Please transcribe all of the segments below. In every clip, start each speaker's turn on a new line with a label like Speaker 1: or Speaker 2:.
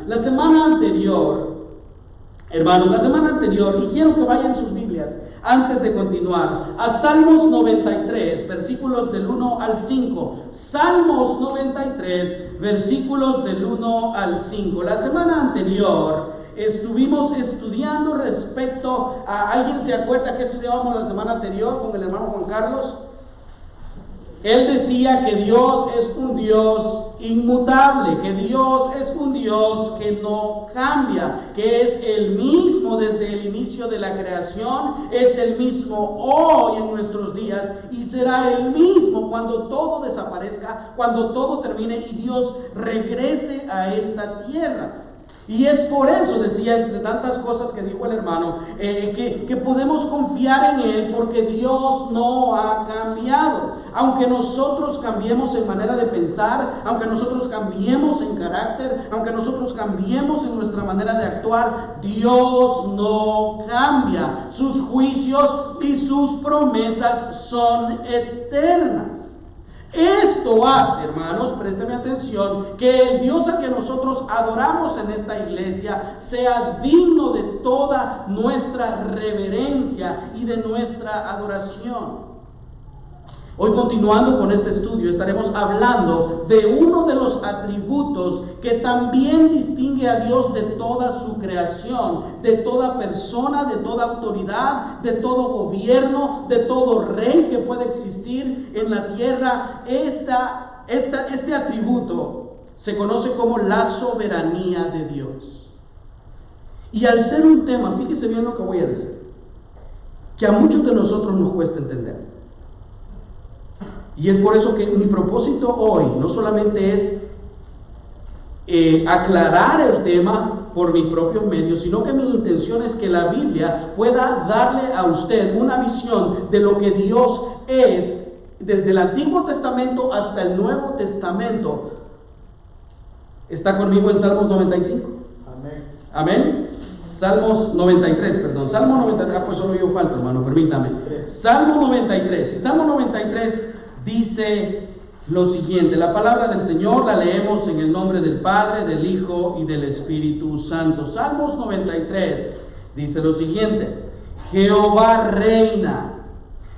Speaker 1: La semana anterior, hermanos, y quiero que vayan sus Biblias antes de continuar a Salmos 93, versículos del 1 al 5. Salmos 93, versículos del 1 al 5. La semana anterior estuvimos estudiando respecto a... ¿Alguien se acuerda que estudiábamos la semana anterior con el hermano Juan Carlos? Él decía que Dios es un Dios inmutable, que Dios es un Dios que no cambia, que es el mismo desde el inicio de la creación, es el mismo hoy en nuestros días y será el mismo cuando todo desaparezca, cuando todo termine y Dios regrese a esta tierra. Y es por eso, decía, entre tantas cosas que dijo el hermano, que podemos confiar en Él porque Dios no ha cambiado. Aunque nosotros cambiemos en manera de pensar, aunque nosotros cambiemos en carácter, aunque nosotros cambiemos en nuestra manera de actuar, Dios no cambia. Sus juicios y sus promesas son eternas. Esto hace, hermanos, présteme atención, que el Dios al que nosotros adoramos en esta iglesia sea digno de toda nuestra reverencia y de nuestra adoración. Hoy, continuando con este estudio, estaremos hablando de uno de los atributos que también distingue a Dios de toda su creación, de toda persona, de toda autoridad, de todo gobierno, de todo rey que puede existir en la tierra. Este atributo se conoce como la soberanía de Dios. Y al ser un tema, fíjese bien lo que voy a decir, que a muchos de nosotros nos cuesta entender. Y es por eso que mi propósito hoy no solamente es aclarar el tema por mis propios medios, sino que mi intención es que la Biblia pueda darle a usted una visión de lo que Dios es desde el Antiguo Testamento hasta el Nuevo Testamento. ¿Está conmigo en Salmos 95? Amén. Amén. Salmos 93, perdón. Salmo 93, pues solo yo falto, hermano, permítame. Salmo 93. Y Salmo 93 dice lo siguiente: la palabra del Señor la leemos en el nombre del Padre, del Hijo y del Espíritu Santo. Salmos 93 dice lo siguiente: Jehová reina,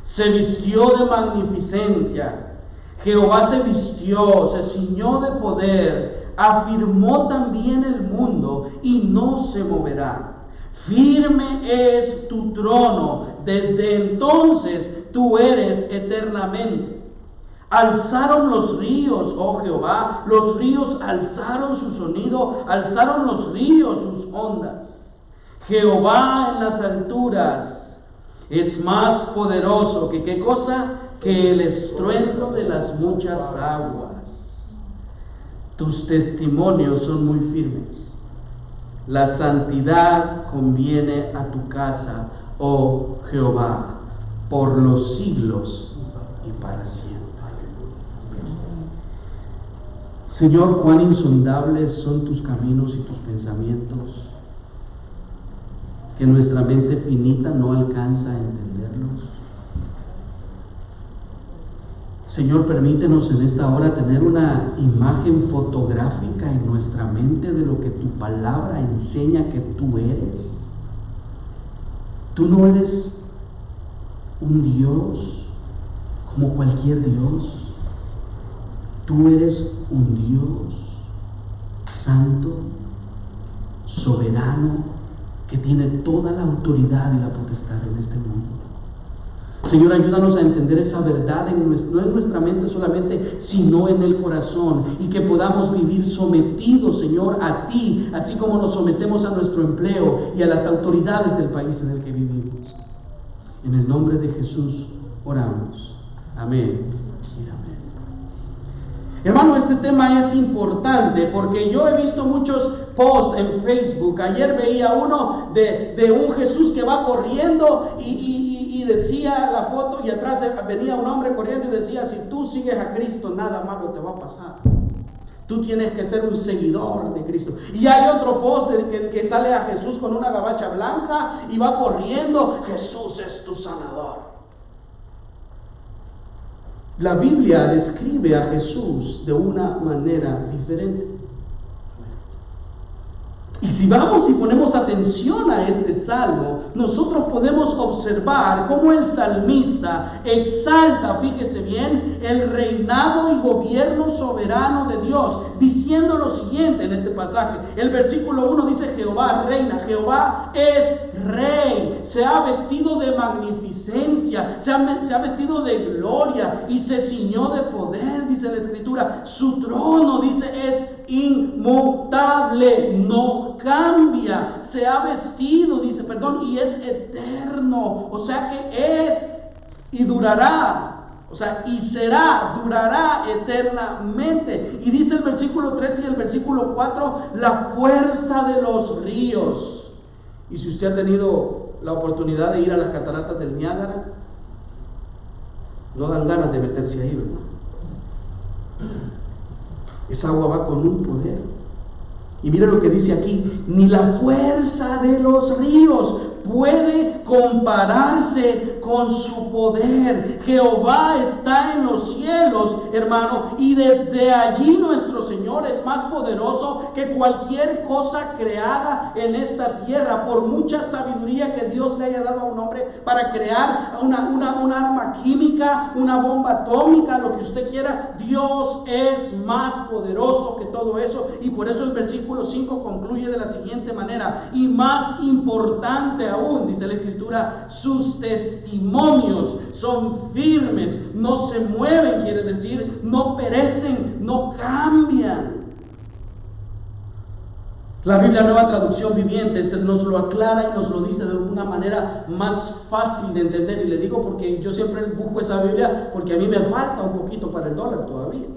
Speaker 1: se vistió de magnificencia, Jehová se vistió, se ciñó de poder, afirmó también el mundo y no se moverá. Firme es tu trono, desde entonces tú eres eternamente. Alzaron los ríos, oh Jehová, los ríos alzaron su sonido, alzaron los ríos sus ondas. Jehová en las alturas es más poderoso que ¿qué cosa? Que el estruendo de las muchas aguas. Tus testimonios son muy firmes. La santidad conviene a tu casa, oh Jehová, por los siglos y para siempre. Señor, cuán insondables son tus caminos y tus pensamientos, que nuestra mente finita no alcanza a entenderlos. Señor, permítenos en esta hora tener una imagen fotográfica en nuestra mente de lo que tu palabra enseña que tú eres. Tú no eres un Dios como cualquier Dios. Tú eres un Dios santo, soberano, que tiene toda la autoridad y la potestad en este mundo. Señor, ayúdanos a entender esa verdad no en nuestra mente solamente, sino en el corazón, y que podamos vivir sometidos, Señor, a ti, así como nos sometemos a nuestro empleo y a las autoridades del país en el que vivimos. En el nombre de Jesús oramos. Amén y amén. Hermano, este tema es importante porque yo he visto muchos posts en Facebook. Ayer veía uno de un Jesús que va corriendo y decía la foto, y atrás venía un hombre corriendo y decía: si tú sigues a Cristo, nada malo te va a pasar. Tú tienes que ser un seguidor de Cristo. Y hay otro post que sale a Jesús con una gabacha blanca y va corriendo: Jesús es tu sanador. La Biblia describe a Jesús de una manera diferente. Y si vamos y ponemos atención a este salmo, nosotros podemos observar cómo el salmista exalta, fíjese bien, el reinado y gobierno soberano de Dios, diciendo lo siguiente en este pasaje. El versículo 1 dice: Jehová reina, Jehová es rey, se ha vestido de magnificencia, se ha vestido de gloria y se ciñó de poder, dice la Escritura. Su trono, dice, es inmutable, no cambia, se ha vestido, dice, y es eterno, o sea que es y durará, o sea, y será, durará eternamente. Y dice el versículo 3 y el versículo 4, la fuerza de los ríos. Y si usted ha tenido la oportunidad de ir a las cataratas del Niágara, no dan ganas de meterse ahí, ¿verdad? Esa agua va con un poder. Y mira lo que dice aquí: ni la fuerza de los ríos puede compararse con su poder. Jehová está en los cielos, hermano, y desde allí nuestro Señor es más poderoso que cualquier cosa creada en esta tierra. Por mucha sabiduría que Dios le haya dado a un hombre para crear una arma química, una bomba atómica, lo que usted quiera, Dios es más poderoso que todo eso. Y por eso el versículo 5 concluye de la siguiente manera: y más importante aún, dice la Escritura, sus testimonios son firmes, no se mueven, quiere decir, no perecen, no cambian. La Biblia Nueva Traducción Viviente nos lo aclara y nos lo dice de una manera más fácil de entender. Y le digo porque yo siempre busco esa Biblia, porque a mí me falta un poquito para el dólar todavía.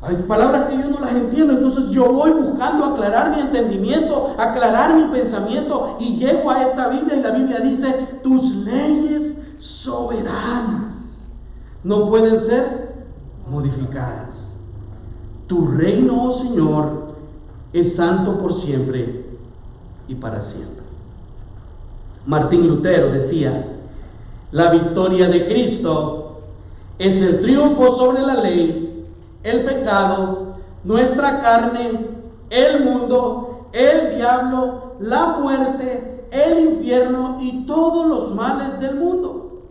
Speaker 1: Hay palabras que yo no las entiendo, entonces yo voy buscando aclarar mi entendimiento, aclarar mi pensamiento, y llego a esta Biblia y la Biblia dice: tus leyes soberanas no pueden ser modificadas. Tu reino, oh Señor, es santo por siempre y para siempre. Martín Lutero decía: la victoria de Cristo es el triunfo sobre la ley, el pecado, nuestra carne, el mundo, el diablo, la muerte, el infierno y todos los males del mundo.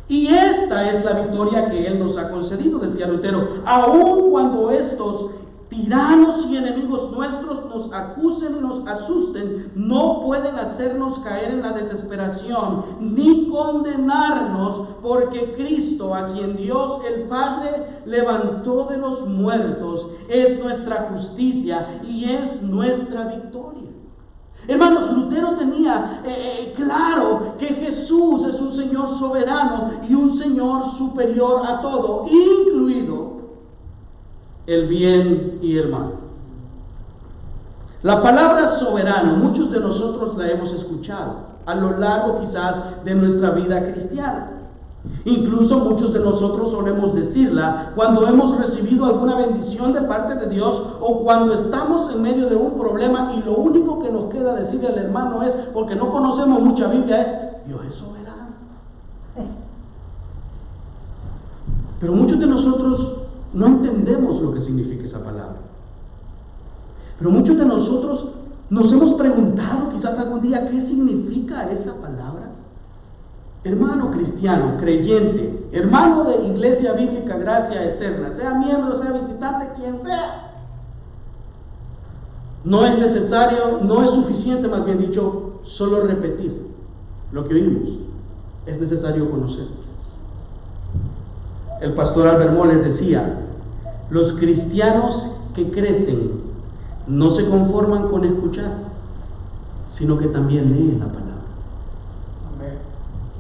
Speaker 1: Y esta es la victoria que Él nos ha concedido, decía Lutero. Aun cuando estos tiranos y enemigos nuestros nos acusen y nos asusten, no pueden hacernos caer en la desesperación ni condenarnos, porque Cristo, a quien Dios el Padre levantó de los muertos, es nuestra justicia y es nuestra victoria. Hermanos, Lutero tenía claro que Jesús es un Señor soberano y un Señor superior a todo, incluido el bien y el mal. La palabra soberano, muchos de nosotros la hemos escuchado a lo largo quizás de nuestra vida cristiana. Incluso muchos de nosotros solemos decirla cuando hemos recibido alguna bendición de parte de Dios, o cuando estamos en medio de un problema y lo único que nos queda decirle al hermano es, porque no conocemos mucha Biblia, es: Dios es soberano. Pero muchos de nosotros no entendemos lo que significa esa palabra. Pero muchos de nosotros nos hemos preguntado quizás algún día: ¿qué significa esa palabra? Hermano cristiano, creyente, hermano de Iglesia Bíblica Gracia Eterna, sea miembro, sea visitante, quien sea, no es necesario, no es suficiente, más bien dicho, solo repetir lo que oímos. Es necesario conocer. El pastor Albert Moller decía: los cristianos que crecen no se conforman con escuchar, sino que también leen la palabra. Amén.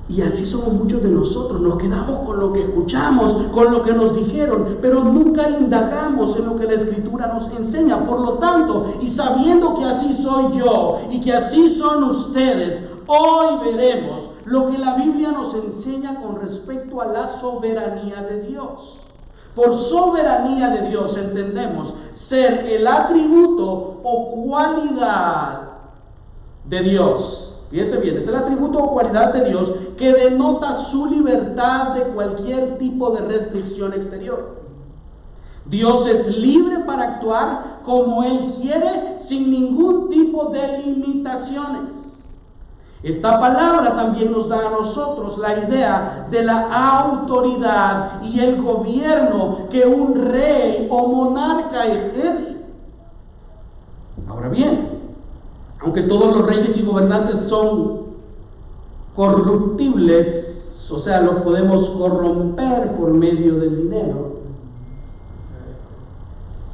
Speaker 1: Y así somos muchos de nosotros. Nos quedamos con lo que escuchamos, con lo que nos dijeron, pero nunca indagamos en lo que la Escritura nos enseña. Por lo tanto, y sabiendo que así soy yo y que así son ustedes, hoy veremos lo que la Biblia nos enseña con respecto a la soberanía de Dios. Por soberanía de Dios entendemos ser el atributo o cualidad de Dios. Fíjense bien, es el atributo o cualidad de Dios que denota su libertad de cualquier tipo de restricción exterior. Dios es libre para actuar como Él quiere, sin ningún tipo de limitaciones. Esta palabra también nos da a nosotros la idea de la autoridad y el gobierno que un rey o monarca ejerce. Ahora bien, aunque todos los reyes y gobernantes son corruptibles, o sea, los podemos corromper por medio del dinero,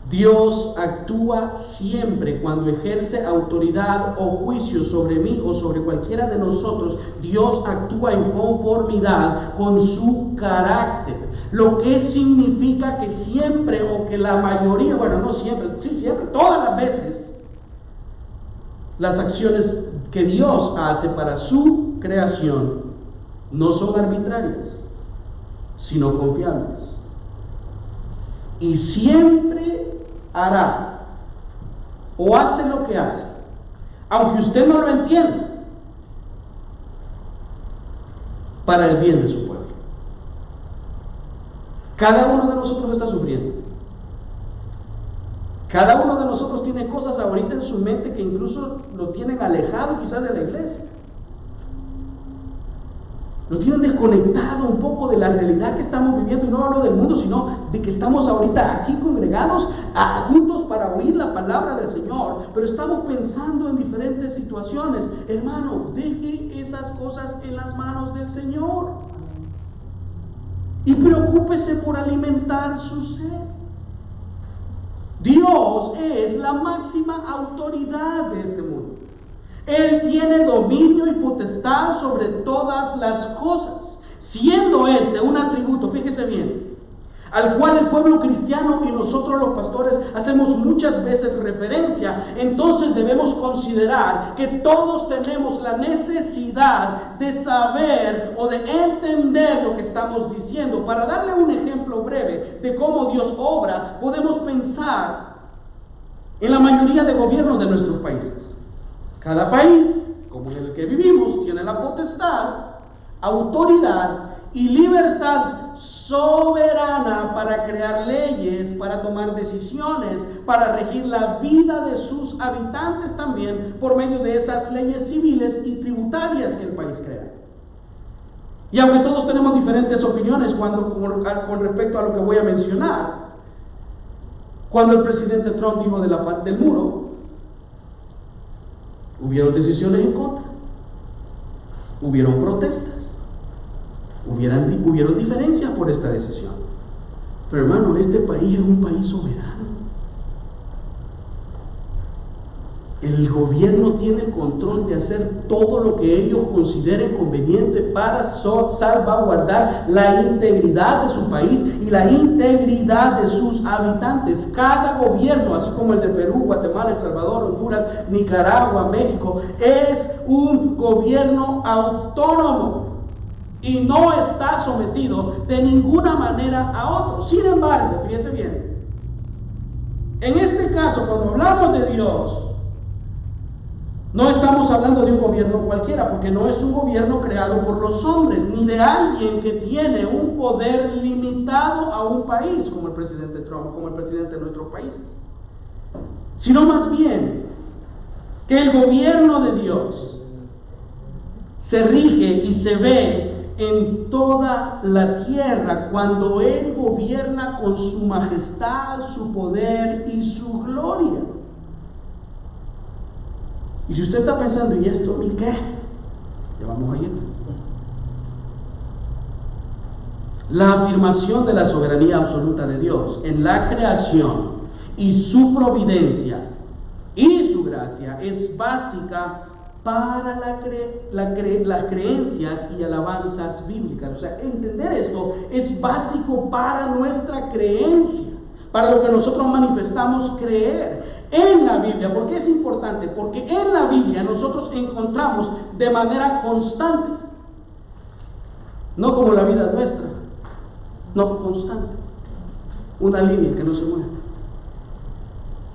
Speaker 1: Dios actúa siempre cuando ejerce autoridad o juicio sobre mí o sobre cualquiera de nosotros. Dios actúa en conformidad con su carácter, lo que significa que siempre, o que la mayoría, bueno, no siempre, sí siempre, todas las veces, las acciones que Dios hace para su creación no son arbitrarias, sino confiables. Y siempre hará o hace lo que hace, aunque usted no lo entienda, para el bien de su pueblo. Cada uno de nosotros está sufriendo. Cada uno de nosotros tiene cosas ahorita en su mente que incluso lo tienen alejado quizás de la iglesia. Lo tienen desconectado un poco de la realidad que estamos viviendo, y no hablo del mundo, sino de que estamos ahorita aquí congregados juntos para oír la palabra del Señor, pero estamos pensando en diferentes situaciones. Hermano, deje esas cosas en las manos del Señor y preocúpese por alimentar su ser. Dios es la máxima autoridad de este mundo. Él tiene dominio y potestad sobre todas las cosas, siendo este un atributo, fíjese bien, al cual el pueblo cristiano y nosotros los pastores hacemos muchas veces referencia. Entonces debemos considerar que todos tenemos la necesidad de saber o de entender lo que estamos diciendo. Para darle un ejemplo breve de cómo Dios obra, podemos pensar en la mayoría de gobiernos de nuestros países. Cada país, como en el que vivimos, tiene la potestad, autoridad y libertad soberana para crear leyes, para tomar decisiones, para regir la vida de sus habitantes también por medio de esas leyes civiles y tributarias que el país crea. Y aunque todos tenemos diferentes opiniones con respecto a lo que voy a mencionar, cuando el presidente Trump dijo del muro, hubieron decisiones en contra, hubieron protestas, hubieron diferencias por esta decisión. Pero hermano, este país es un país soberano. El gobierno tiene el control de hacer todo lo que ellos consideren conveniente para salvaguardar la integridad de su país y la integridad de sus habitantes. Cada gobierno, así como el de Perú, Guatemala, El Salvador, Honduras, Nicaragua, México, es un gobierno autónomo y no está sometido de ninguna manera a otro. Sin embargo, fíjese bien, en este caso, cuando hablamos de Dios, no estamos hablando de un gobierno cualquiera, porque no es un gobierno creado por los hombres, ni de alguien que tiene un poder limitado a un país, como el presidente Trump, como el presidente de nuestros países, sino más bien que el gobierno de Dios se rige y se ve en toda la tierra cuando Él gobierna con su majestad, su poder y su gloria. Y si usted está pensando, ¿y esto ni qué? Ya vamos a ir. La afirmación de la soberanía absoluta de Dios en la creación y su providencia y su gracia es básica para las creencias y alabanzas bíblicas. O sea, entender esto es básico para nuestra creencia, para lo que nosotros manifestamos creer en la Biblia. ¿Por qué es importante? Porque en la Biblia nosotros encontramos de manera constante, no como la vida nuestra, no constante, una línea que no se mueve,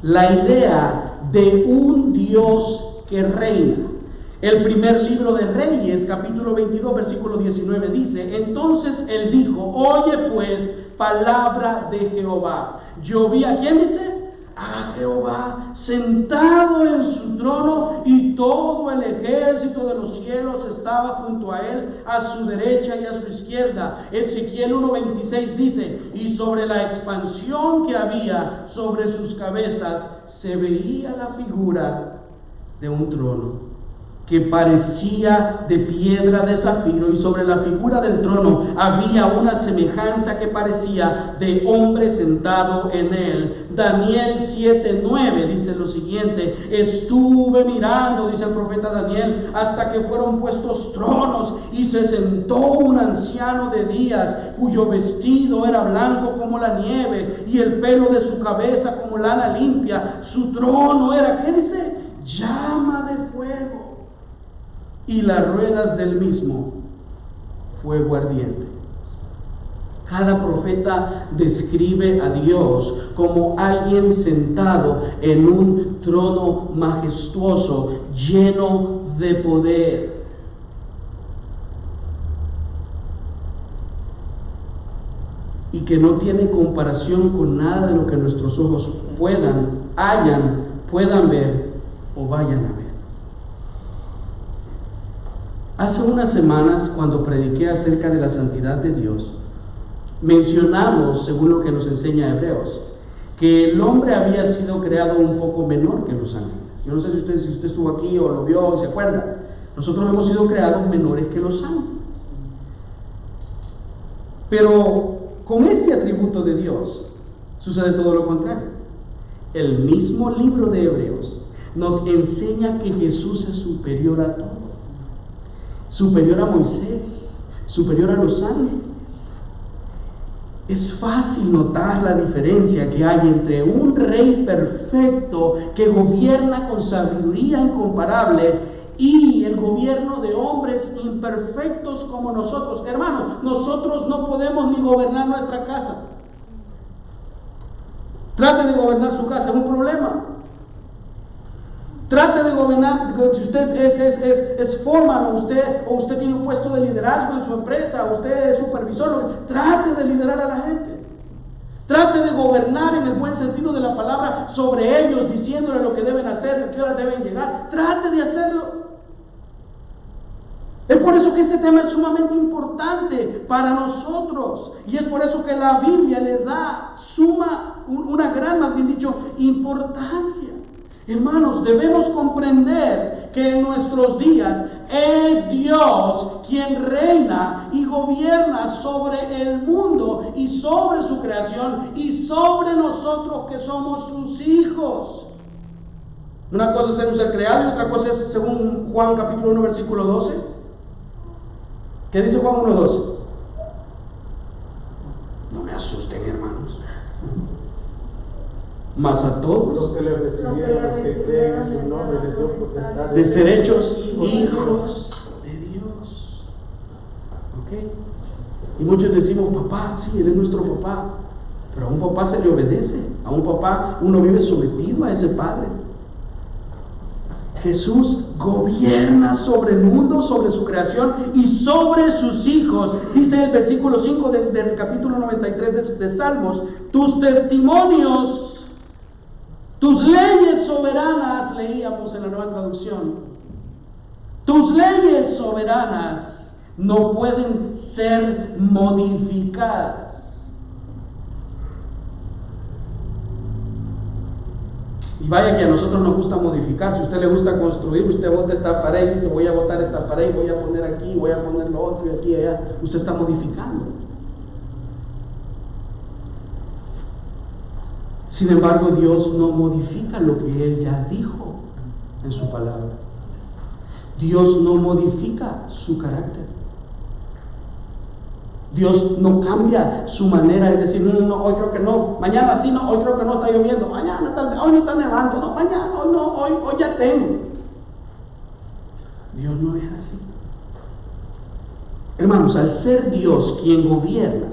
Speaker 1: la idea de un Dios que reina. El primer libro de Reyes, capítulo 22, versículo 19 dice: entonces él dijo, oye pues palabra de Jehová. Yo vi, ¿a quién dice? a Jehová sentado en su trono, y todo el ejército de los cielos estaba junto a él, a su derecha y a su izquierda. Ezequiel 1:26 dice: y sobre la expansión que había sobre sus cabezas se veía la figura de un trono que parecía de piedra de zafiro, y sobre la figura del trono había una semejanza que parecía de hombre sentado en él. Daniel 7:9 dice lo siguiente: estuve mirando, dice el profeta Daniel, hasta que fueron puestos tronos, y se sentó un anciano de días, cuyo vestido era blanco como la nieve, y el pelo de su cabeza como lana limpia. Su trono era, ¿qué dice? Llama de fuego, y las ruedas del mismo fuego ardiente. Cada profeta describe a Dios como alguien sentado en un trono majestuoso, lleno de poder. Y que no tiene comparación con nada de lo que nuestros ojos puedan ver o vayan a ver. Hace unas semanas, cuando prediqué acerca de la santidad de Dios, mencionamos, según lo que nos enseña Hebreos, que el hombre había sido creado un poco menor que los ángeles. Yo no sé si usted estuvo aquí o lo vio o se acuerda. Nosotros hemos sido creados menores que los ángeles. Pero con este atributo de Dios sucede todo lo contrario. El mismo libro de Hebreos nos enseña que Jesús es superior a todo. Superior a Moisés, superior a los ángeles. Es fácil notar la diferencia que hay entre un rey perfecto que gobierna con sabiduría incomparable y el gobierno de hombres imperfectos como nosotros. Hermanos, nosotros no podemos ni gobernar nuestra casa. Trate de gobernar su casa, es un problema. Trate de gobernar, si usted es foreman, o usted tiene un puesto de liderazgo en su empresa, o usted es supervisor, trate de liderar a la gente. Trate de gobernar en el buen sentido de la palabra sobre ellos, diciéndole lo que deben hacer, a qué hora deben llegar. Trate de hacerlo. Es por eso que este tema es sumamente importante para nosotros, y es por eso que la Biblia le da una gran, más bien dicho, importancia. Hermanos, debemos comprender que en nuestros días es Dios quien reina y gobierna sobre el mundo y sobre su creación y sobre nosotros que somos sus hijos. Una cosa es ser un ser creado y otra cosa es, según Juan capítulo 1 versículo 12. ¿Qué dice Juan 1:12? No me asusten, hermanos. Mas a todos
Speaker 2: los que le recibieron, los que creen en su nombre, les dio potestad
Speaker 1: de ser hechos hijos de Dios. ¿Ok? Y muchos decimos: papá, sí, él es nuestro papá. Pero a un papá se le obedece. A un papá uno vive sometido a ese padre. Jesús gobierna sobre el mundo, sobre su creación y sobre sus hijos. Dice el versículo 5 del capítulo 93 de Salmos: tus testimonios, tus leyes soberanas, leíamos en la Nueva Traducción, tus leyes soberanas no pueden ser modificadas. Y vaya que a nosotros nos gusta modificar. Si a usted le gusta construir, usted bota esta pared y dice: voy a botar esta pared, voy a poner aquí, voy a poner lo otro y aquí y allá. Usted está modificando. Sin embargo, Dios no modifica lo que Él ya dijo en su palabra. Dios no modifica su carácter. Dios no cambia su manera de decir: no, hoy creo que no, mañana sí, no, hoy creo que no, está lloviendo, mañana tal vez, hoy no está nevando, no, mañana, hoy no, hoy ya tengo. Dios no es así. Hermanos, al ser Dios quien gobierna,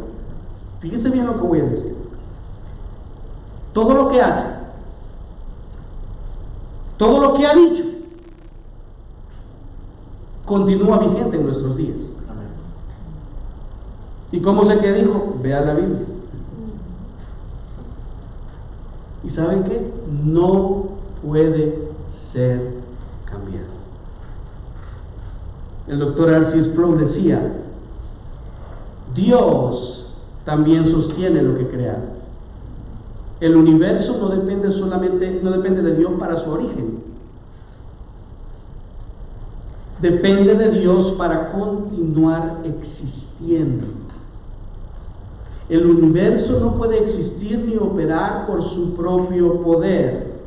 Speaker 1: fíjese bien lo que voy a decir. Todo lo que hace, todo lo que ha dicho, continúa vigente en nuestros días. ¿Y cómo sé que dijo? Vea la Biblia. ¿Y saben qué? No puede ser cambiado. El doctor R.C. Sproul decía: Dios también sostiene lo que crea. El universo no depende de Dios para su origen. Depende de Dios para continuar existiendo. El universo no puede existir ni operar por su propio poder.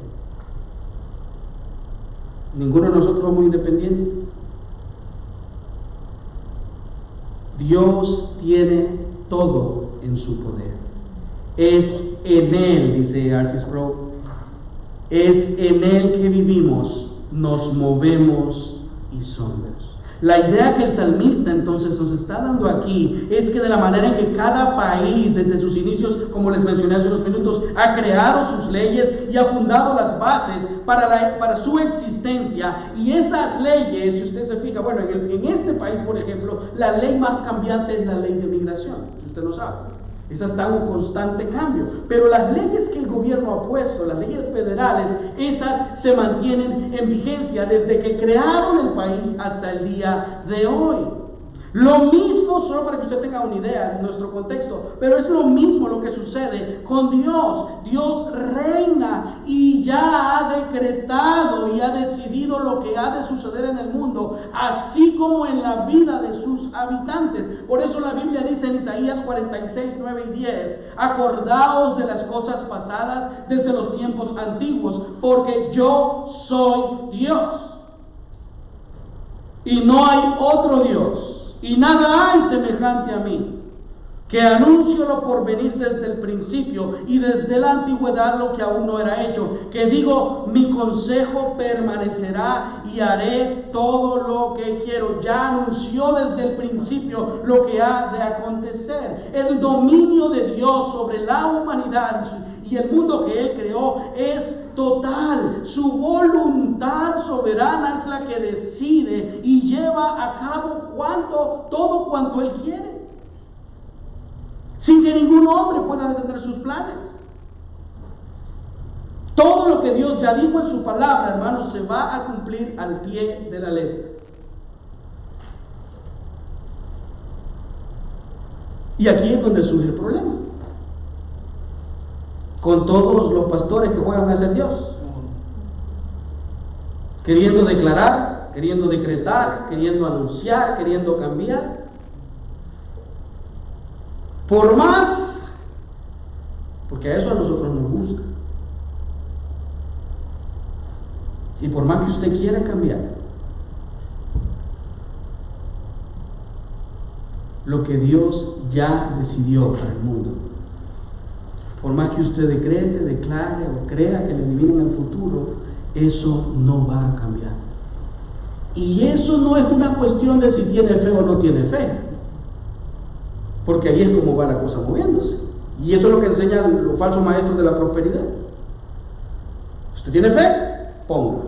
Speaker 1: Ninguno de nosotros somos independientes. Dios tiene todo en su poder. Es en Él, dice R.C. Sproul, es en Él que vivimos, nos movemos y somos. La idea que el salmista entonces nos está dando aquí es que de la manera en que cada país desde sus inicios, como les mencioné hace unos minutos, ha creado sus leyes y ha fundado las bases para su existencia, y esas leyes, si usted se fija, bueno, en este país, por ejemplo, la ley más cambiante es la ley de migración, si usted lo sabe. Esa está en un constante cambio. Pero las leyes que el gobierno ha puesto, las leyes federales, esas se mantienen en vigencia desde que crearon el país hasta el día de hoy. Lo mismo, solo para que usted tenga una idea de nuestro contexto, pero es lo mismo lo que sucede con Dios. Dios reina y ya ha decretado y ha decidido lo que ha de suceder en el mundo, así como en la vida de sus habitantes. Por eso la Biblia dice en Isaías 46, 9 y 10: acordaos de las cosas pasadas desde los tiempos antiguos, porque yo soy Dios y no hay otro Dios. Y nada hay semejante a mí, que anuncio lo por venir desde el principio y desde la antigüedad lo que aún no era hecho, que digo, mi consejo permanecerá y haré todo lo que quiero. Ya anunció desde el principio lo que ha de acontecer. El dominio de Dios sobre la humanidad y el mundo que Él creó es total. Su voluntad soberana es la que decide y lleva a cabo todo cuanto Él quiere, sin que ningún hombre pueda detener sus planes. Todo lo que Dios ya dijo en su palabra, hermanos, se va a cumplir al pie de la letra. Y aquí es donde surge el problema, con todos los pastores que juegan a ser Dios, queriendo declarar, queriendo decretar, queriendo anunciar, queriendo cambiar. Por más, porque a eso a nosotros nos gusta, y por más que usted quiera cambiar, lo que Dios ya decidió para el mundo, por más que usted decrete, declare o crea que le adivinen el futuro, eso no va a cambiar. Y eso no es una cuestión de si tiene fe o no tiene fe, porque ahí es como va la cosa moviéndose. Y eso es lo que enseñan los falsos maestros de la prosperidad. ¿Usted tiene fe? Ponga.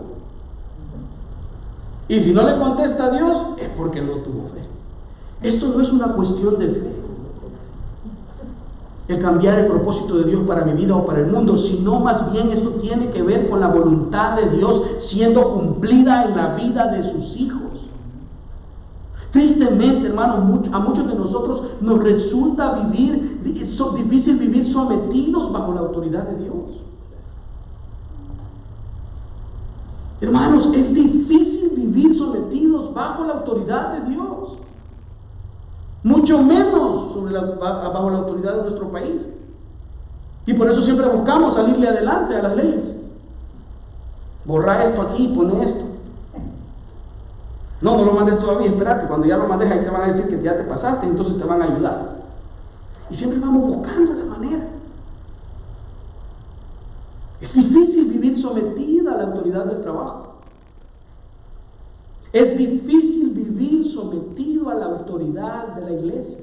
Speaker 1: Y si no le contesta a Dios, es porque no tuvo fe. Esto no es una cuestión de fe, el cambiar el propósito de Dios para mi vida o para el mundo, sino más bien esto tiene que ver con la voluntad de Dios siendo cumplida en la vida de sus hijos. Tristemente, hermano, a muchos de nosotros nos resulta difícil vivir sometidos bajo la autoridad de Dios. Hermanos, es difícil vivir sometidos bajo la autoridad de Dios, mucho menos bajo la autoridad de nuestro país. Y por eso siempre buscamos salirle adelante a las leyes. Borra esto aquí, pone esto. No lo mandes todavía, espérate, cuando ya lo mandes ahí te van a decir que ya te pasaste, entonces te van a ayudar. Y siempre vamos buscando la manera. Es difícil vivir sometida a la autoridad del trabajo. Es difícil vivir sometido a la autoridad de la iglesia.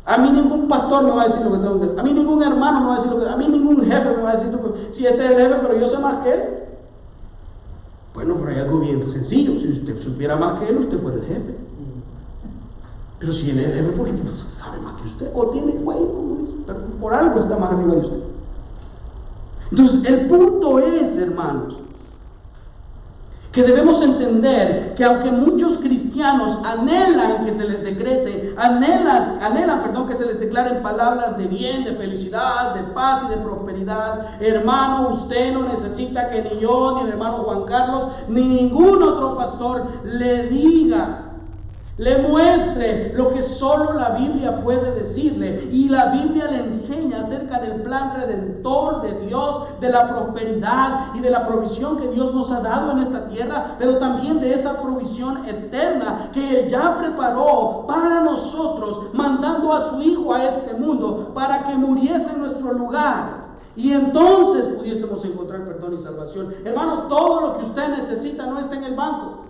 Speaker 1: A mí ningún pastor me va a decir lo que tengo que hacer. A mí ningún hermano me va a decir lo que... A mí ningún jefe me va a decir si este es el jefe, pero yo sé más que él. Bueno, pero hay algo bien sencillo. Si usted supiera más que él, usted fuera el jefe. Pero si él es el jefe, porque sabe más que usted. O tiene cuello, pero por algo está más arriba de usted. Entonces, el punto es, hermanos, que debemos entender que aunque muchos cristianos anhelan que se les decrete, anhelan que se les declaren palabras de bien, de felicidad, de paz y de prosperidad, hermano, usted no necesita que ni yo, ni el hermano Juan Carlos, ni ningún otro pastor le diga, le muestre lo que solo la Biblia puede decirle. Y la Biblia le enseña acerca del plan redentor de Dios, de la prosperidad y de la provisión que Dios nos ha dado en esta tierra, pero también de esa provisión eterna que Él ya preparó para nosotros, mandando a su Hijo a este mundo para que muriese en nuestro lugar y entonces pudiésemos encontrar perdón y salvación. Hermano, todo lo que usted necesita no está en el banco,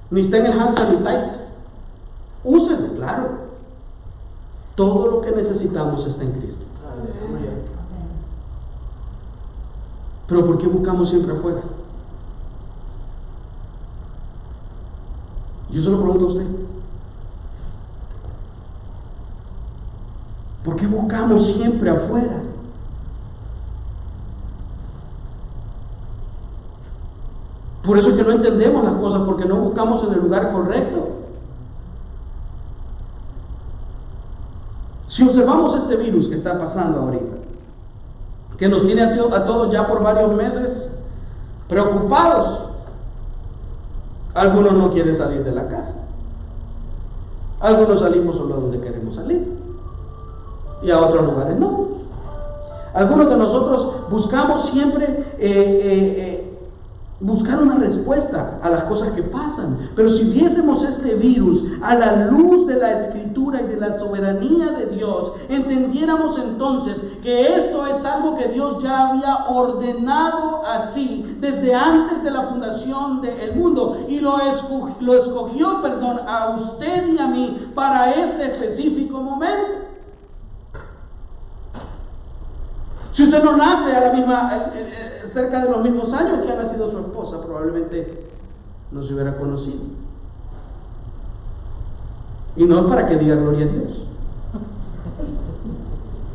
Speaker 1: ni está en el hand sanitizer. Úselo, claro. Todo lo que necesitamos está en Cristo. Pero ¿por qué buscamos siempre afuera? Yo se lo pregunto a usted. ¿Por qué buscamos siempre afuera? Por eso es que no entendemos las cosas, porque no buscamos en el lugar correcto. Si observamos este virus que está pasando ahorita, que nos tiene a todos ya por varios meses preocupados, algunos no quieren salir de la casa, algunos salimos solo a donde queremos salir y a otros lugares no. Algunos de nosotros buscamos siempre buscar una respuesta a las cosas que pasan. Pero si viésemos este virus a la luz de la Escritura y de la soberanía de Dios, entendiéramos entonces que esto es algo que Dios ya había ordenado así desde antes de la fundación del mundo, y lo escogió a usted y a mí para este específico momento. Si usted no nace a la misma, cerca de los mismos años que ha nacido su esposa, probablemente no se hubiera conocido. Y no es para que diga gloria a Dios,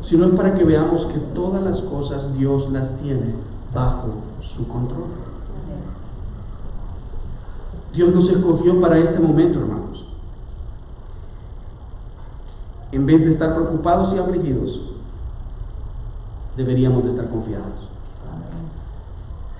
Speaker 1: sino es para que veamos que todas las cosas Dios las tiene bajo su control. Dios nos escogió para este momento, hermanos. En vez de estar preocupados y afligidos, deberíamos de estar confiados.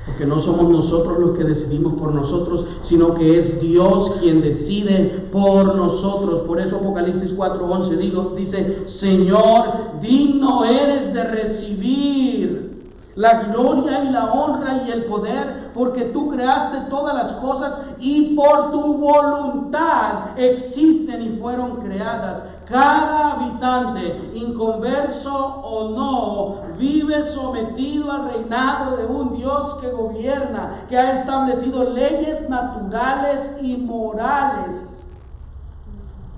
Speaker 1: Porque no somos nosotros los que decidimos por nosotros, sino que es Dios quien decide por nosotros. Por eso Apocalipsis 4:11 dice: Señor, digno eres de recibir la gloria y la honra y el poder, porque tú creaste todas las cosas y por tu voluntad existen y fueron creadas. Cada habitante, inconverso o no, vive sometido al reinado de un Dios que gobierna, que ha establecido leyes naturales y morales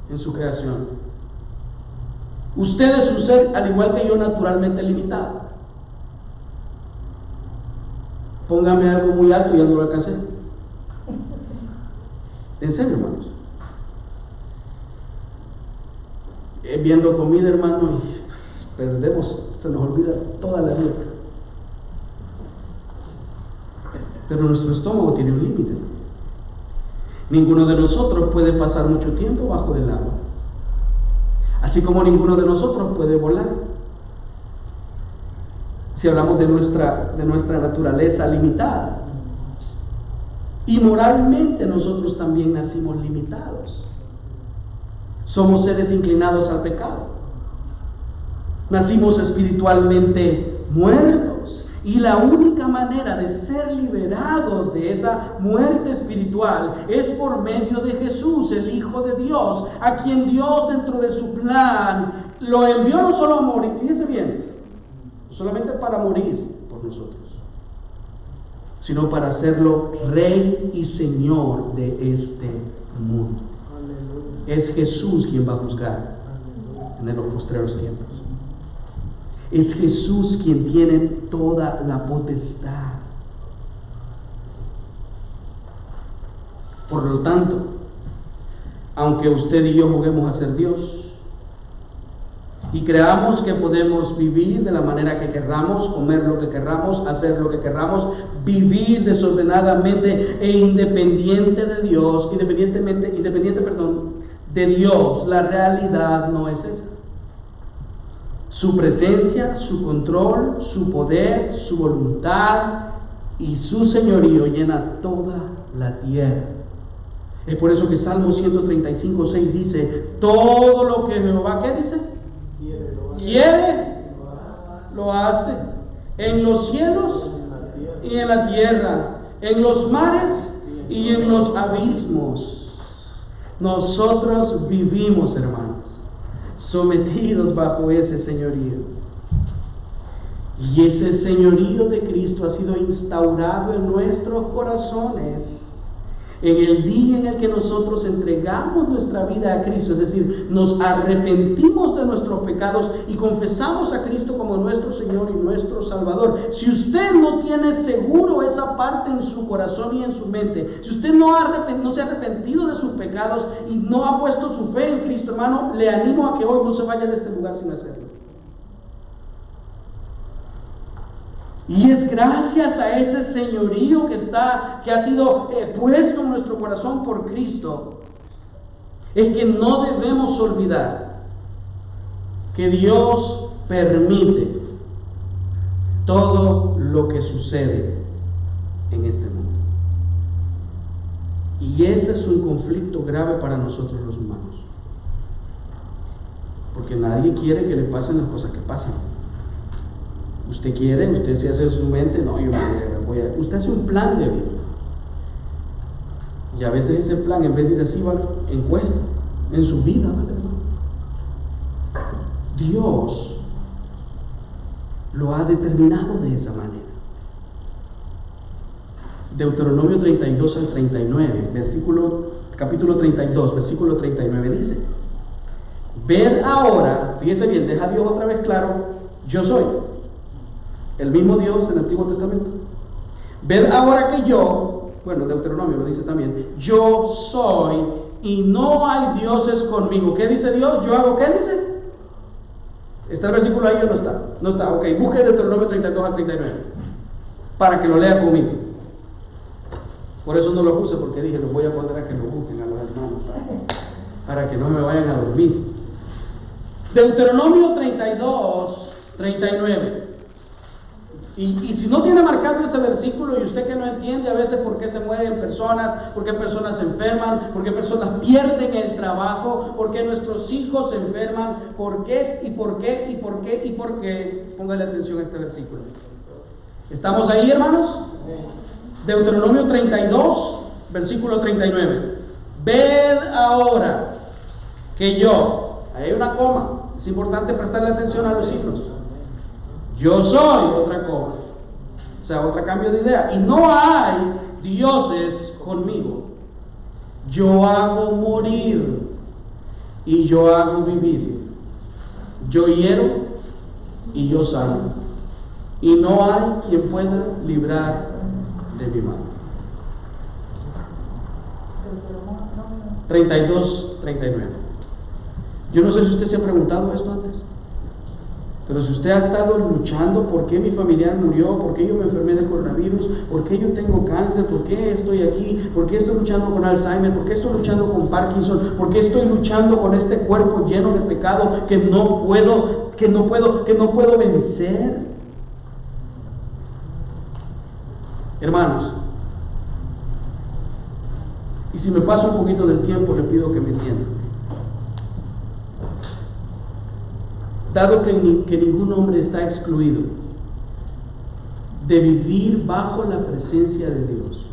Speaker 1: en su creación. Usted es un ser, al igual que yo, naturalmente limitado. Póngame algo muy alto y ya no lo alcancé. En serio, hermanos. Viendo comida, hermano, y pues, perdemos, se nos olvida toda la vida. Pero nuestro estómago tiene un límite. Ninguno de nosotros puede pasar mucho tiempo bajo del agua, así como ninguno de nosotros puede volar. Si hablamos de nuestra naturaleza limitada, y moralmente nosotros también nacimos limitados. Somos seres inclinados al pecado. Nacimos espiritualmente muertos, y la única manera de ser liberados de esa muerte espiritual es por medio de Jesús, el Hijo de Dios, a quien Dios, dentro de su plan, lo envió no solo a morir, fíjense bien, solamente para morir por nosotros, sino para hacerlo Rey y Señor de este mundo. Es Jesús quien va a juzgar en los postreros tiempos. Es Jesús quien tiene toda la potestad. Por lo tanto, aunque usted y yo juguemos a ser Dios, y creamos que podemos vivir de la manera que querramos, comer lo que querramos, hacer lo que querramos, vivir desordenadamente e independiente de Dios, independiente de Dios, la realidad no es esa. Su presencia, su control, su poder, su voluntad y su señorío llena toda la tierra. Es por eso que Salmo 135:6 dice: todo lo que Jehová, ¿qué dice? Quiere, lo hace. En los cielos y en la tierra, en los mares y en los abismos. Nosotros vivimos, hermanos, sometidos bajo ese señorío. Y ese señorío de Cristo ha sido instaurado en nuestros corazones en el día en el que nosotros entregamos nuestra vida a Cristo, es decir, nos arrepentimos de nuestros pecados y confesamos a Cristo como nuestro Señor y nuestro Salvador. Si usted no tiene seguro esa parte en su corazón y en su mente, si usted no se ha arrepentido de sus pecados y no ha puesto su fe en Cristo, hermano, le animo a que hoy no se vaya de este lugar sin hacerlo. Y es gracias a ese señorío que ha sido puesto en nuestro corazón por Cristo, es que no debemos olvidar que Dios permite todo lo que sucede en este mundo. Y ese es un conflicto grave para nosotros los humanos, porque nadie quiere que le pasen las cosas que pasan. Usted quiere, usted se hace en su mente, no, usted hace un plan de vida. Y a veces ese plan, en vez de ir así, va en cuesta, en su vida, ¿vale? Dios lo ha determinado de esa manera. Deuteronomio 32 al 39, capítulo 32, versículo 39 dice: ved ahora, fíjese bien, deja Dios otra vez claro, yo soy el mismo Dios del Antiguo Testamento. Ved ahora que yo, bueno, Deuteronomio lo dice también, yo soy y no hay dioses conmigo. ¿Qué dice Dios? ¿Yo hago qué dice? ¿Está el versículo ahí o no está? No está, ok, busque Deuteronomio 32 al 39 para que lo lea conmigo. Por eso no lo puse, porque dije, los voy a poner a que lo busquen a los hermanos para que no me vayan a dormir. Deuteronomio 32, 39. Y si no tiene marcado ese versículo, y usted que no entiende a veces por qué se mueren personas, por qué personas se enferman, por qué personas pierden el trabajo, por qué nuestros hijos se enferman, por qué, póngale atención a este versículo. ¿Estamos ahí, hermanos? Deuteronomio 32, versículo 39. Ved ahora que yo, ahí hay una coma, es importante prestarle atención a los signos. Yo soy otra coma, o sea, otro cambio de idea. Y no hay dioses conmigo. Yo hago morir y yo hago vivir. Yo hiero y yo sano. Y no hay quien pueda librar de mi mano. 32, 39. Yo no sé si usted se ha preguntado esto antes. Pero si usted ha estado luchando, ¿por qué mi familiar murió? ¿Por qué yo me enfermé de coronavirus? ¿Por qué yo tengo cáncer? ¿Por qué estoy aquí? ¿Por qué estoy luchando con Alzheimer? ¿Por qué estoy luchando con Parkinson? ¿Por qué estoy luchando con este cuerpo lleno de pecado que no puedo vencer? Hermanos, y si me paso un poquito del tiempo, le pido que me entiendan. Dado que ningún hombre está excluido de vivir bajo la presencia de Dios,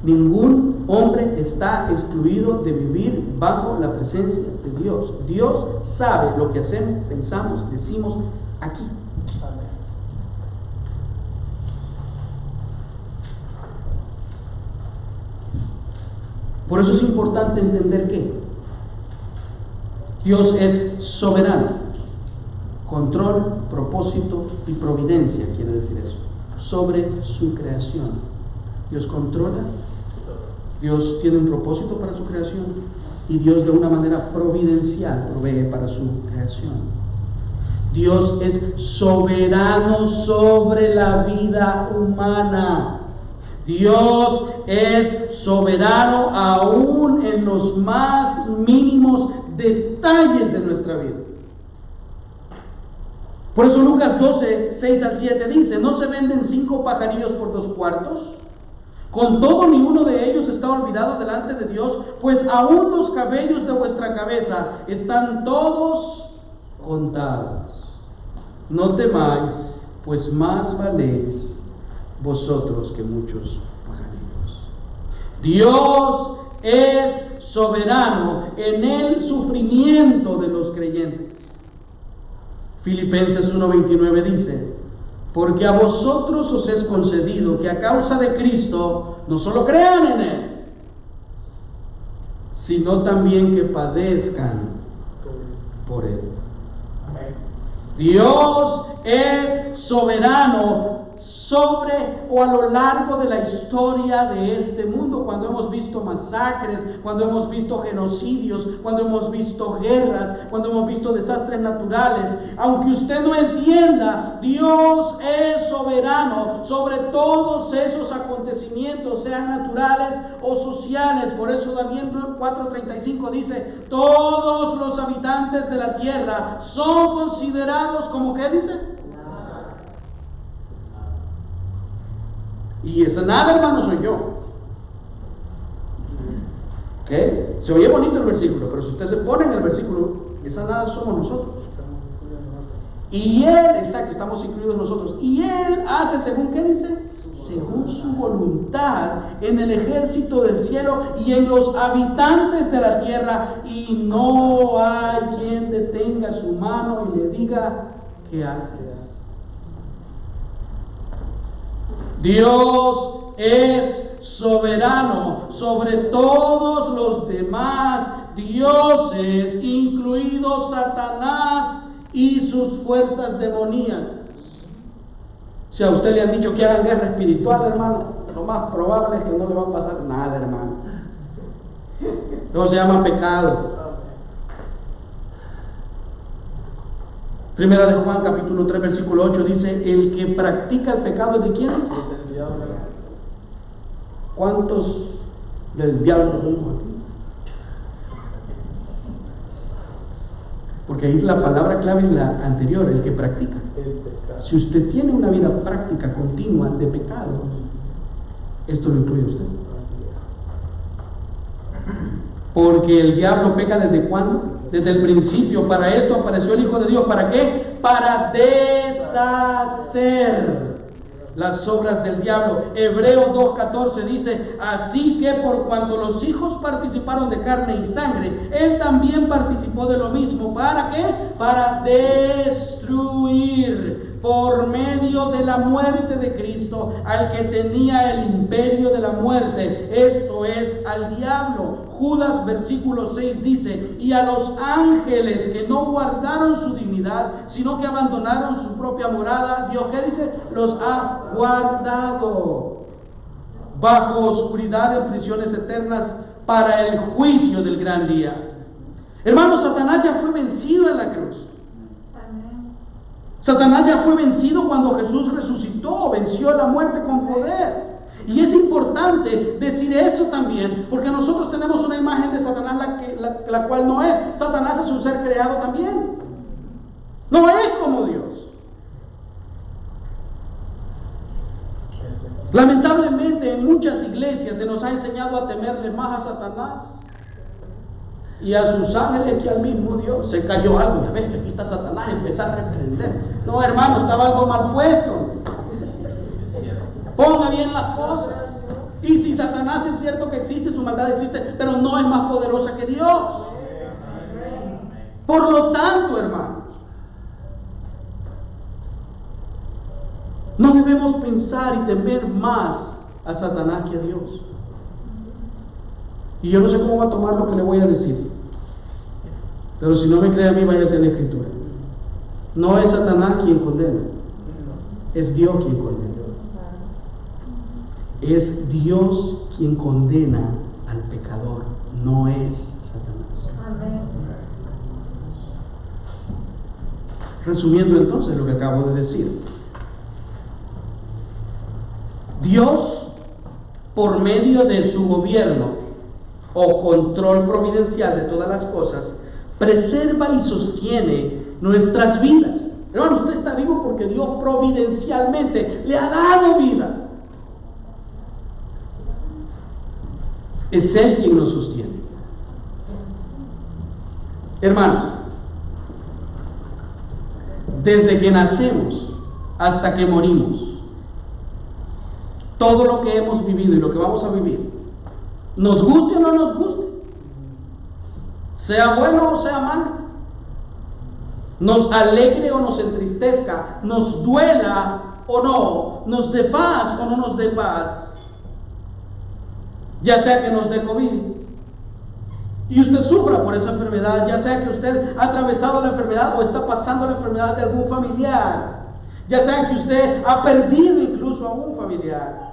Speaker 1: ningún hombre está excluido de vivir bajo la presencia de Dios. Dios sabe lo que hacemos, pensamos, decimos aquí. Por eso es importante entender que Dios es soberano. Control, propósito y providencia quiere decir eso, sobre su creación. Dios controla, Dios tiene un propósito para su creación Y Dios de una manera providencial provee para su creación. Dios es soberano sobre la vida humana. Dios es soberano aún en los más mínimos detalles de nuestra vida. Por eso Lucas 12, 6 al 7 dice: ¿no se venden 5 pajarillos por 2 cuartos? Con todo, ni uno de ellos está olvidado delante de Dios, pues aún los cabellos de vuestra cabeza están todos contados. No temáis, pues más valéis vosotros que muchos pajarillos. Dios es soberano en el sufrimiento de los creyentes. Filipenses 1:29 dice: porque a vosotros os es concedido que a causa de Cristo no solo crean en Él, sino también que padezcan por Él. Dios es soberano sobre o a lo largo de la historia de este mundo. Cuando hemos visto masacres, cuando hemos visto genocidios, cuando hemos visto guerras, cuando hemos visto desastres naturales, aunque usted no entienda, Dios es soberano sobre todos esos acontecimientos, sean naturales o sociales. Por eso Daniel 4:35 dice: todos los habitantes de la tierra son considerados como, ¿qué dice? Y esa nada, hermano, soy yo. ¿Ok? Se oye bonito el versículo, pero si usted se pone en el versículo, esa nada somos nosotros. Y Él, exacto, estamos incluidos nosotros. Y Él hace, según, ¿qué dice? Según su voluntad en el ejército del cielo y en los habitantes de la tierra. Y no hay quien detenga su mano y le diga: ¿qué haces? Dios es soberano sobre todos los demás dioses, incluido Satanás y sus fuerzas demoníacas. Si a usted le han dicho que hagan guerra espiritual, hermano, lo más probable es que no le va a pasar nada, hermano. Todo se llama pecado. Primera de Juan capítulo 3 versículo 8 dice: el que practica el pecado, ¿de quién es? ¿Cuántos del diablo tenemos aquí? Porque ahí la palabra clave es la anterior, el que practica. Si usted tiene una vida práctica continua de pecado, esto lo incluye usted. Porque el diablo peca ¿desde cuándo? Desde el principio. Para esto apareció el Hijo de Dios. ¿Para qué? Para deshacer las obras del diablo. Hebreos 2:14 dice: así que por cuanto los hijos participaron de carne y sangre, Él también participó de lo mismo. ¿Para qué? Para destruir por medio de la muerte de Cristo al que tenía el imperio de la muerte, esto es, al diablo. Judas versículo 6 dice: y a los ángeles que no guardaron su dignidad, sino que abandonaron su propia morada, Dios, ¿qué dice? Los ha guardado bajo oscuridad en prisiones eternas para el juicio del gran día. Hermanos, Satanás ya fue vencido en la cruz. Satanás ya fue vencido cuando Jesús resucitó, venció la muerte con poder. Y es importante decir esto también, porque nosotros tenemos una imagen de Satanás la cual no es. Satanás es un ser creado también. No es como Dios. Lamentablemente en muchas iglesias se nos ha enseñado a temerle más a Satanás y a sus ángeles que al mismo Dios. Se cayó algo, ya ves que aquí está Satanás, empezar a reprender. No, hermano, estaba algo mal puesto. Ponga bien las cosas. Y si Satanás es cierto que existe, su maldad existe, pero no es más poderosa que Dios. Por lo tanto, hermanos, no debemos pensar y temer más a Satanás que a Dios. Y yo no sé cómo va a tomar lo que le voy a decir, pero si no me cree a mí, váyase a la Escritura. No es Satanás quien condena, es Dios quien condena. Es Dios quien condena al pecador, no es Satanás. Resumiendo entonces lo que acabo de decir, Dios, por medio de su gobierno o control providencial de todas las cosas, preserva y sostiene nuestras vidas. Hermano, usted está vivo porque Dios providencialmente le ha dado vida. Es Él quien nos sostiene. Hermanos, desde que nacemos hasta que morimos, todo lo que hemos vivido y lo que vamos a vivir, nos guste o no nos guste, sea bueno o sea malo, nos alegre o nos entristezca, nos duela o no, nos dé paz o no nos dé paz, ya sea que nos dé COVID y usted sufra por esa enfermedad, ya sea que usted ha atravesado la enfermedad o está pasando la enfermedad de algún familiar, ya sea que usted ha perdido incluso a un familiar,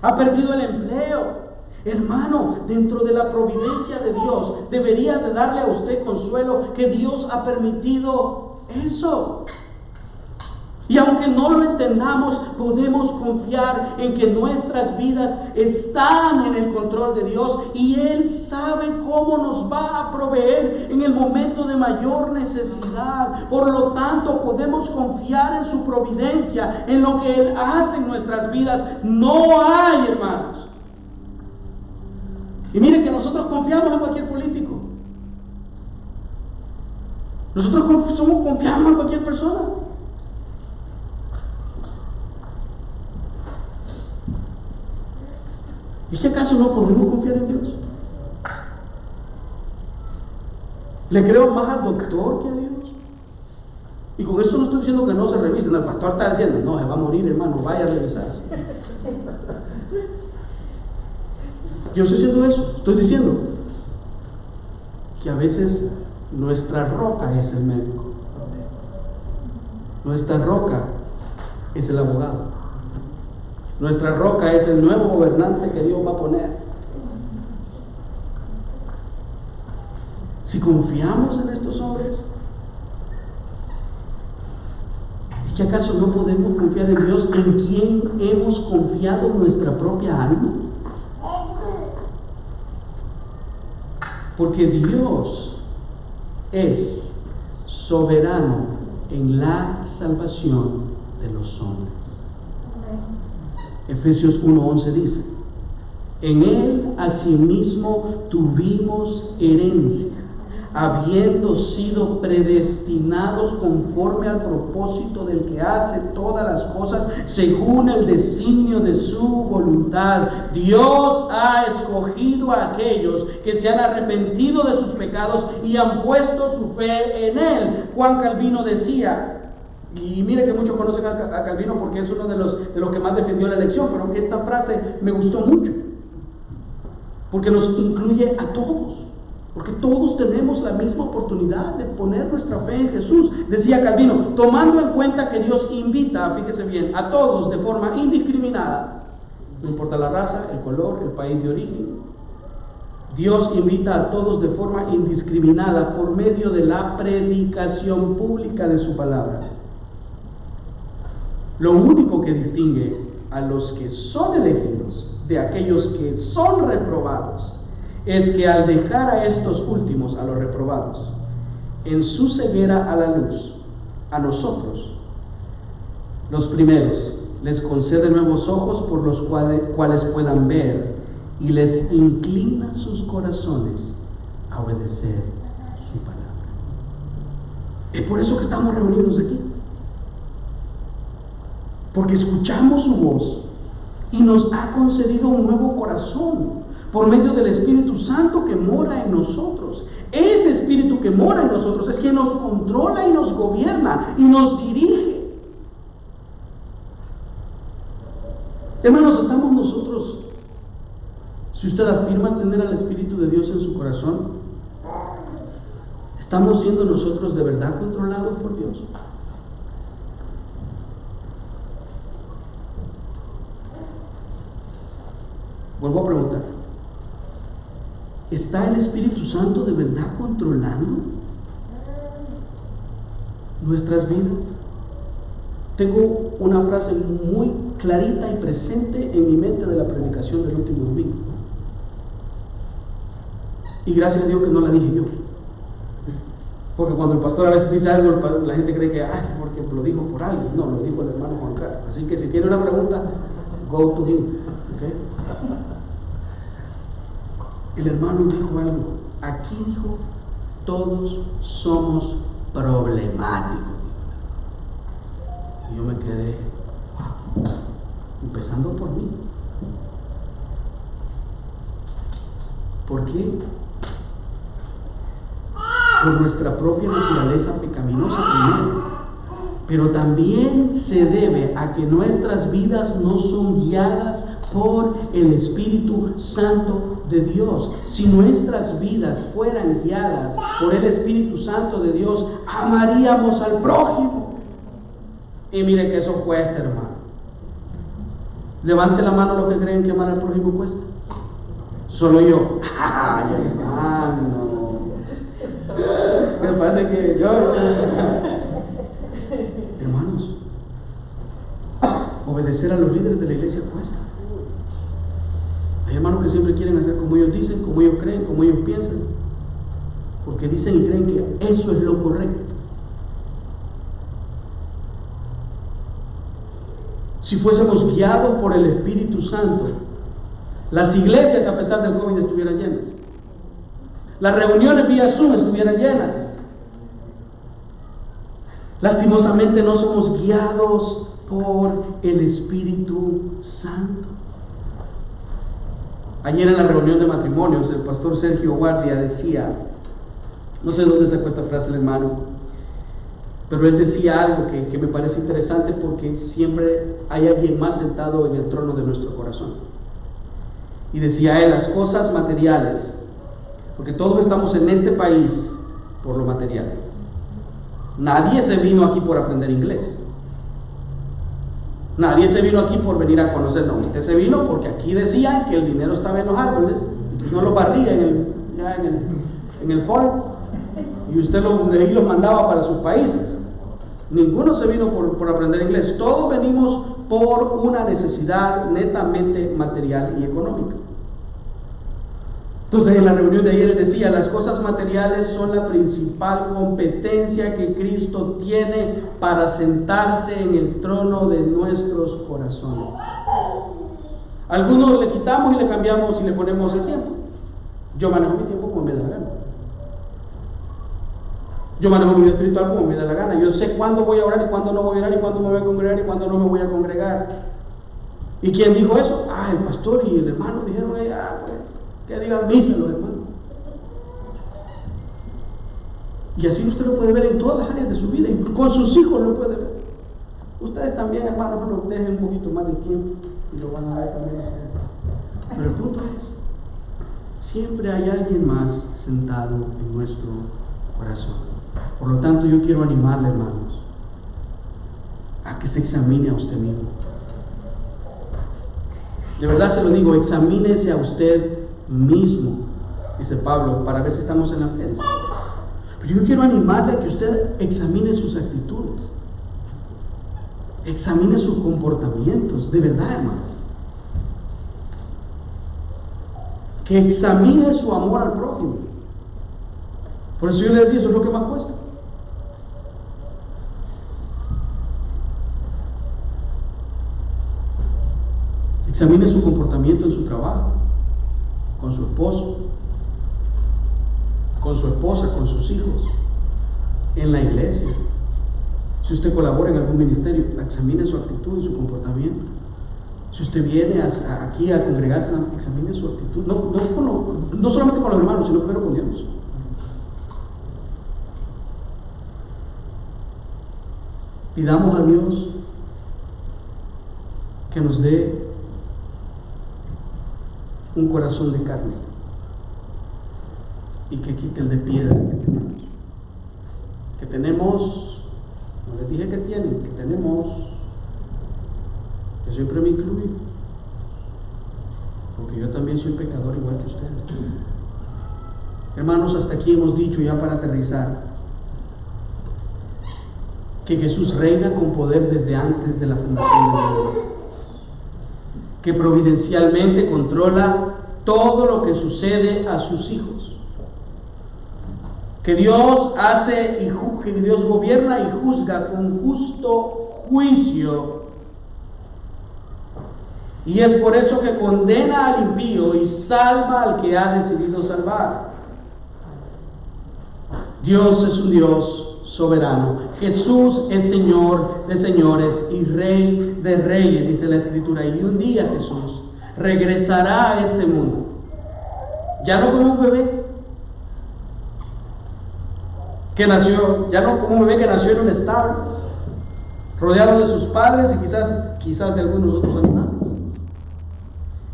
Speaker 1: ha perdido el empleo. Hermano, dentro de la providencia de Dios debería de darle a usted consuelo que Dios ha permitido eso. Y aunque no lo entendamos, podemos confiar en que nuestras vidas están en el control de Dios y Él sabe cómo nos va a proveer en el momento de mayor necesidad. Por lo tanto, podemos confiar en su providencia, en lo que Él hace en nuestras vidas. No hay, hermanos. Y miren que nosotros confiamos en cualquier político. Nosotros confiamos en cualquier persona. ¿Y qué acaso no podemos confiar en Dios? ¿Le creo más al doctor que a Dios? Y con eso no estoy diciendo que no se revisen. El pastor está diciendo, no, se va a morir, hermano, vaya a revisarse. Yo estoy diciendo eso, estoy diciendo que a veces nuestra roca es el médico, nuestra roca es el abogado, nuestra roca es el nuevo gobernante que Dios va a poner. Si confiamos en estos hombres, ¿y que acaso no podemos confiar en Dios, en quien hemos confiado nuestra propia alma? Porque Dios es soberano en la salvación de los hombres. Efesios 1:11 dice, en Él asimismo tuvimos herencia, habiendo sido predestinados conforme al propósito del que hace todas las cosas según el designio de su voluntad. Dios ha escogido a aquellos que se han arrepentido de sus pecados y han puesto su fe en Él. Juan Calvino decía, y mire que muchos conocen a Calvino porque es uno de los que más defendió la elección, pero esta frase me gustó mucho, porque nos incluye a todos. Porque todos tenemos la misma oportunidad de poner nuestra fe en Jesús. Decía Calvino, tomando en cuenta que Dios invita, fíjese bien, a todos de forma indiscriminada, no importa la raza, el color, el país de origen, Dios invita a todos de forma indiscriminada por medio de la predicación pública de su palabra. Lo único que distingue a los que son elegidos de aquellos que son reprobados es que al dejar a estos últimos, a los reprobados, en su ceguera a la luz, a nosotros, los primeros, les concede nuevos ojos por los cuales puedan ver y les inclina sus corazones a obedecer su palabra. Es por eso que estamos reunidos aquí, porque escuchamos su voz y nos ha concedido un nuevo corazón por medio del Espíritu Santo que mora en nosotros. Ese Espíritu que mora en nosotros es quien nos controla y nos gobierna y nos dirige. Hermanos, estamos nosotros, si usted afirma tener al Espíritu de Dios en su corazón, ¿estamos siendo nosotros de verdad controlados por Dios? Vuelvo a preguntar, ¿está el Espíritu Santo de verdad controlando? nuestras vidas. Tengo una frase muy clarita y presente en mi mente de la predicación del último domingo. Y gracias a Dios que no la dije yo. Porque cuando el pastor a veces dice algo, la gente cree que, porque lo dijo por alguien. No, lo dijo el hermano Juan Carlos. Así que si tiene una pregunta, go to him. ¿Okay? El hermano dijo algo. Aquí dijo, todos somos problemáticos. Y yo me quedé, wow, empezando por mí. ¿Por qué? Por nuestra propia naturaleza pecaminosa primero, pero también se debe a que nuestras vidas no son guiadas por el Espíritu Santo de Dios. Si nuestras vidas fueran guiadas por el Espíritu Santo de Dios, amaríamos al prójimo. Y mire que eso cuesta, hermano. Levante la mano los que creen que amar al prójimo cuesta. Solo yo. Ay, hermano. Me parece que yo, hermanos, obedecer a los líderes de la iglesia cuesta. Hay hermanos que siempre quieren hacer como ellos dicen, como ellos creen, como ellos piensan, porque dicen y creen que eso es lo correcto. Si fuésemos guiados por el Espíritu Santo, las iglesias, a pesar del COVID, estuvieran llenas. Las reuniones vía Zoom estuvieran llenas. Lastimosamente no somos guiados por el Espíritu Santo. Ayer en la reunión de matrimonios, el pastor Sergio Guardia decía, no sé dónde sacó esta frase el hermano, pero él decía algo que me parece interesante, porque siempre hay alguien más sentado en el trono de nuestro corazón. Y decía él, las cosas materiales, porque todos estamos en este país por lo material. Nadie se vino aquí por aprender inglés. Nadie se vino aquí por venir a conocer. No, usted se vino porque aquí decían que el dinero estaba en los árboles y que uno lo barría en el foro, y usted los mandaba para sus países. Ninguno se vino por aprender inglés. Todos venimos por una necesidad netamente material y económica. Entonces, en la reunión de ayer él decía, las cosas materiales son la principal competencia que Cristo tiene para sentarse en el trono de nuestros corazones. Algunos le quitamos y le cambiamos y le ponemos el tiempo. Yo manejo mi tiempo como me da la gana. Yo manejo mi vida espiritual como me da la gana. Yo sé cuándo voy a orar y cuándo no voy a orar, y cuándo me voy a congregar y cuándo no me voy a congregar. ¿Y quién dijo eso? El pastor y el hermano dijeron, pues, que digan misa los hermanos. Y así usted lo puede ver en todas las áreas de su vida, y con sus hijos lo puede ver. Ustedes también, hermanos, no dejen un poquito más de tiempo y lo van a ver también ustedes. Pero el punto es, siempre hay alguien más sentado en nuestro corazón. Por lo tanto, yo quiero animarle, hermanos, a que se examine a usted mismo. De verdad se lo digo, examínese a usted mismo, dice Pablo, para ver si estamos en la fe. Pero yo quiero animarle a que usted examine sus actitudes, examine sus comportamientos, de verdad, hermano. Que examine su amor al prójimo. Por eso yo le decía, eso es lo que más cuesta. Examine su comportamiento en su trabajo, con su esposo, con su esposa, con sus hijos, en la iglesia. Si usted colabora en algún ministerio, examine su actitud y su comportamiento. Si usted viene aquí a congregarse, examine su actitud, no solamente con los hermanos, sino primero con Dios. Pidamos a Dios que nos dé un corazón de carne y que quite el de piedra que tenemos. Que tenemos, no les dije que tienen, que tenemos, que siempre me incluyo, porque yo también soy pecador igual que ustedes. Hermanos, hasta aquí hemos dicho, ya para aterrizar, que Jesús reina con poder desde antes de la fundación del mundo, que providencialmente controla todo lo que sucede a sus hijos, que Dios que Dios gobierna y juzga con justo juicio, y es por eso que condena al impío y salva al que ha decidido salvar. Dios es un Dios soberano. Jesús es Señor de señores y Rey de reyes, dice la Escritura. Y un día Jesús regresará a este mundo, ya no como un bebé que nació, ya no como un bebé que nació en un establo, rodeado de sus padres y quizás de algunos otros animales.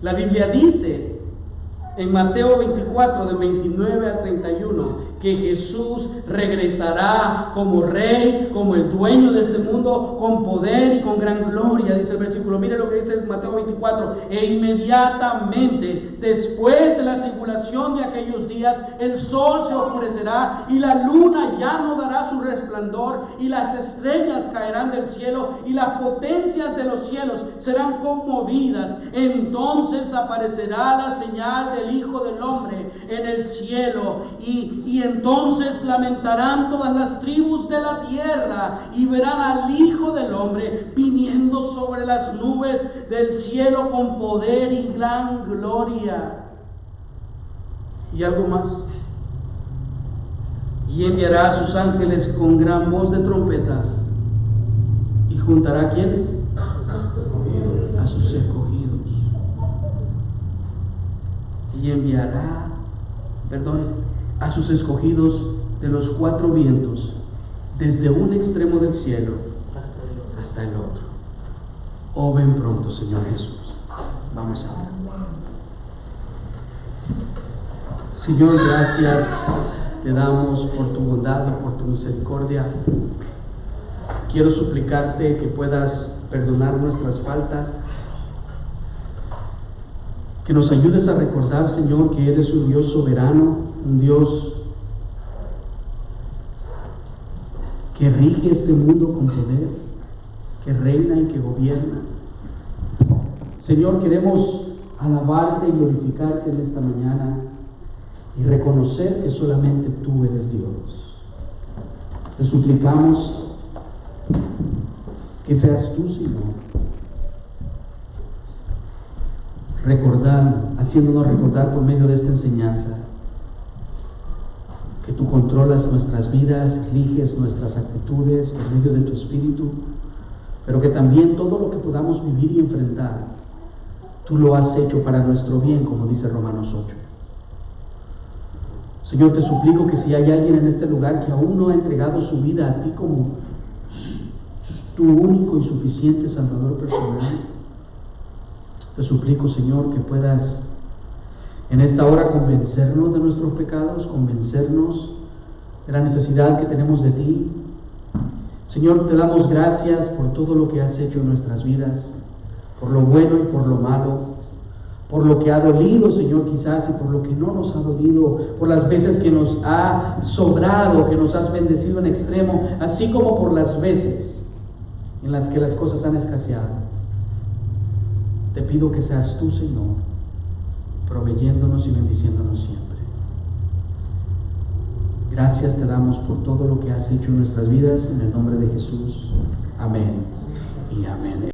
Speaker 1: La Biblia dice en Mateo 24, del 29 al 31, que Jesús regresará como Rey, como el dueño de este mundo, con poder y con gran gloria, dice el versículo. Mire lo que dice Mateo 24: e inmediatamente después de la tribulación de aquellos días, el sol se oscurecerá y la luna ya no dará su resplandor, y las estrellas caerán del cielo y las potencias de los cielos serán conmovidas. Entonces aparecerá la señal del Hijo del Hombre en el cielo, y entonces lamentarán todas las tribus de la tierra y verán al Hijo del Hombre viniendo sobre las nubes del cielo con poder y gran gloria. Y algo más: y enviará a sus ángeles con gran voz de trompeta, y juntará ¿a quiénes? A sus escogidos. Y enviará, a sus escogidos de los cuatro vientos, desde un extremo del cielo hasta el otro. Oh, ven pronto, Señor Jesús. Vamos a orar. Señor, gracias te damos por tu bondad y por tu misericordia. Quiero suplicarte que puedas perdonar nuestras faltas, que nos ayudes a recordar, Señor, que eres un Dios soberano, un Dios que rige este mundo con poder, que reina y que gobierna. Señor, queremos alabarte y glorificarte en esta mañana y reconocer que solamente tú eres Dios. Te suplicamos que seas tú, Señor, haciéndonos recordar por medio de esta enseñanza que tú controlas nuestras vidas, riges nuestras actitudes por medio de tu Espíritu, pero que también todo lo que podamos vivir y enfrentar, tú lo has hecho para nuestro bien, como dice Romanos 8. Señor, te suplico que si hay alguien en este lugar que aún no ha entregado su vida a ti como tu único y suficiente Salvador personal, te suplico, Señor, que puedas en esta hora convencernos de nuestros pecados, convencernos de la necesidad que tenemos de ti. Señor, te damos gracias por todo lo que has hecho en nuestras vidas, por lo bueno y por lo malo, por lo que ha dolido, Señor, quizás, y por lo que no nos ha dolido, por las veces que nos ha sobrado, que nos has bendecido en extremo, así como por las veces en las que las cosas han escaseado. Te pido que seas tú, Señor, proveyéndonos y bendiciéndonos siempre. Gracias te damos por todo lo que has hecho en nuestras vidas, en el nombre de Jesús. Amén y amén.